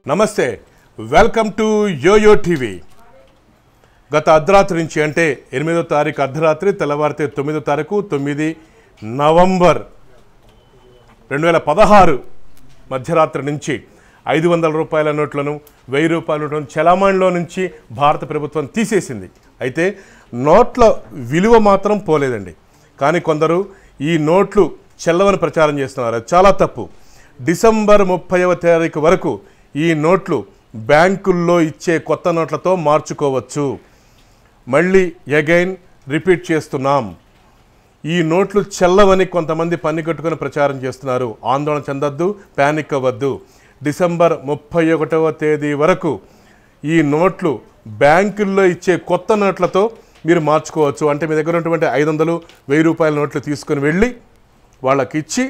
నమస్తే, welcome to yo-yo TV. గత అర్ధరాత్రి నుంచి అంటే 8వ తారీఖు అర్ధరాత్రి తెల్లవారితే 9వ తారీఖు 9 నవంబర్ 2016 మధ్యరాత్రి నుంచి 500 రూపాయల నోట్లను 1000 రూపాయల నోట్లను చలామణిలో నుంచి భారత ప్రభుత్వం తీసేసింది. అయితే నోట్ల విలువ మాత్రం పోలేదండి. కానీ కొందరు ఈ నోట్లు చెల్లవని ప్రచారం చేస్తున్నారు. అది చాలా తప్పు. డిసెంబర్ 30వ తారీఖు వరకు ఈ నోట్లు బ్యాంకుల్లో ఇచ్చే కొత్త నోట్లతో మార్చుకోవచ్చు. మళ్ళీ అగైన్ రిపీట్ చేస్తున్నాం, ఈ నోట్లు చెల్లవని కొంతమంది పన్ని కట్టుకొని ప్రచారం చేస్తున్నారు. ఆందోళన చెందొద్దు, ప్యానిక్ అవ్వద్దు. డిసెంబర్ 31వ తేదీ వరకు ఈ నోట్లు బ్యాంకుల్లో ఇచ్చే కొత్త నోట్లతో మీరు మార్చుకోవచ్చు. అంటే మీ దగ్గర ఉన్నటువంటి 500, 1000 రూపాయల నోట్లు తీసుకొని వెళ్ళి వాళ్ళకి ఇచ్చి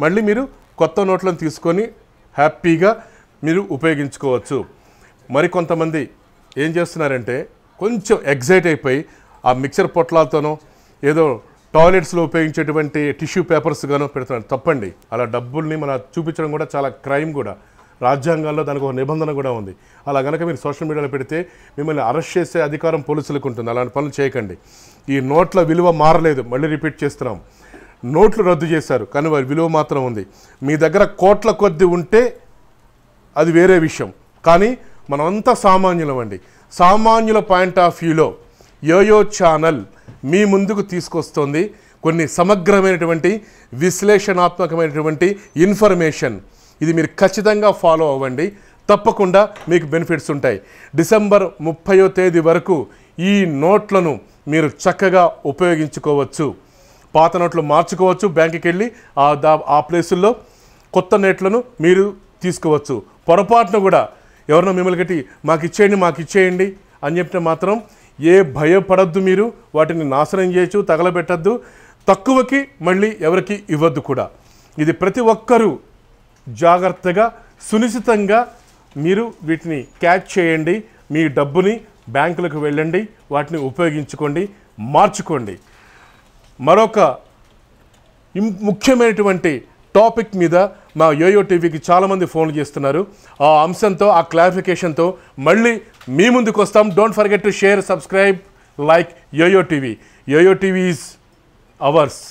మళ్ళీ మీరు కొత్త నోట్లను తీసుకొని హ్యాపీగా మీరు ఉపయోగించుకోవచ్చు. మరికొంతమంది ఏం చేస్తున్నారంటే కొంచెం ఎగ్జైట్ అయిపోయి ఆ మిక్సర్ పొట్లాలతోనో ఏదో టాయిలెట్స్లో ఉపయోగించేటువంటి టిష్యూ పేపర్స్ గానో పెడుతున్నారు. తప్పండి. అలా డబ్బుల్ని మన చూపించడం కూడా చాలా క్రైమ్ కూడా. రాజ్యాంగాల్లో దానికి ఒక నిబంధన కూడా ఉంది. అలా కనుక మీరు సోషల్ మీడియాలో పెడితే మిమ్మల్ని అరెస్ట్ చేసే అధికారం పోలీసులకు ఉంటుంది. అలాంటి పనులు చేయకండి. ఈ నోట్ల విలువ మారలేదు. మళ్ళీ రిపీట్ చేస్తున్నాం, నోట్లు రద్దు చేశారు కానీ వారి విలువ మాత్రం ఉంది. మీ దగ్గర కోట్ల కొద్ది ఉంటే అది వేరే విషయం. కానీ మనమంతా సామాన్యులం అండి. సామాన్యుల పాయింట్ ఆఫ్ వ్యూలో యోయో ఛానల్ మీ ముందుకు తీసుకొస్తుంది కొన్ని సమగ్రమైనటువంటి విశ్లేషణాత్మకమైనటువంటి ఇన్ఫర్మేషన్. ఇది మీరు ఖచ్చితంగా ఫాలో అవ్వండి. తప్పకుండా మీకు బెనిఫిట్స్ ఉంటాయి. డిసెంబర్ 30వ తేదీ వరకు ఈ నోట్లను మీరు చక్కగా ఉపయోగించుకోవచ్చు. పాత నోట్లు మార్చుకోవచ్చు. బ్యాంకుకి వెళ్ళి ఆ ప్లేసుల్లో కొత్త నోట్లను మీరు తీసుకోవచ్చు. పొరపాటును కూడా ఎవరినో మిమ్మల్ని కట్టి మాకు ఇచ్చేయండి అని చెప్తే మాత్రం భయపడద్దు. మీరు వాటిని నాశనం చేయొచ్చు, తగలబెట్టద్దు. తక్కువకి మళ్ళీ ఎవరికి ఇవ్వద్దు కూడా. ఇది ప్రతి ఒక్కరూ జాగ్రత్తగా సునిశ్చితంగా మీరు వీటిని క్యాచ్ చేయండి. మీ డబ్బుని బ్యాంకులకు వెళ్ళండి, వాటిని ఉపయోగించుకోండి, మార్చుకోండి. మరొక ముఖ్యమైనటువంటి టాపిక్ మీద మా యోయో టీవీకి చాలామంది ఫోన్లు చేస్తున్నారు. ఆ అంశంతో, ఆ క్లారిఫికేషన్తో మళ్ళీ మీ ముందుకు వస్తాం. Don't forget to share, subscribe, like YOYO TV. YOYO TV is ours.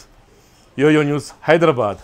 YOYO news, Hyderabad.